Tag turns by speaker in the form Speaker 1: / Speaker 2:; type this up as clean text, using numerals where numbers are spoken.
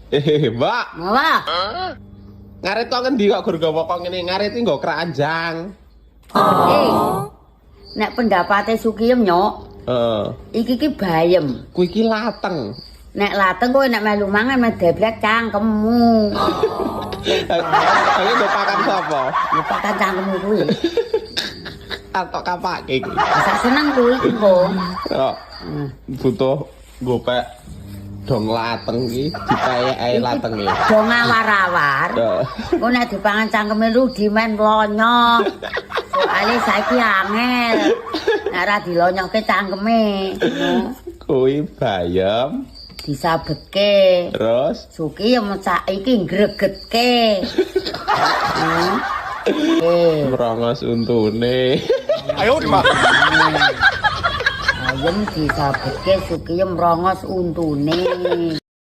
Speaker 1: Mbak.
Speaker 2: Apa?
Speaker 1: Ngarit kok ngendi kok gur gawa kok ngene ngarit iki nggo keranjang.
Speaker 2: Nek pendapate Sukiyem nyok. Iki ki bayem.
Speaker 1: Kuwi iki lateng.
Speaker 2: Nek lateng kowe nek melu mangan medeblek cangkemmu.
Speaker 1: Tapi nggo pakan sapa?
Speaker 2: Pakan cangkemmu kuwi.
Speaker 1: Atok kapake iki.
Speaker 2: Sak seneng kuwi kok.
Speaker 1: Kok butuh gopek dong lateng iki dipayek ae lateng iki.
Speaker 2: Dong awar-awar. Kok nek dipangan cangkeme rudi men lonyo. Soale saiki angel. Nek ra dilonyoke cangkeme.
Speaker 1: Kuwi bayam
Speaker 2: Disabetke.
Speaker 1: terus
Speaker 2: Sukiyem sak iki ngregetke.
Speaker 1: merongos untune.
Speaker 3: Ayo dimah.
Speaker 2: Ayem disabetke Sukiyem rongos untune.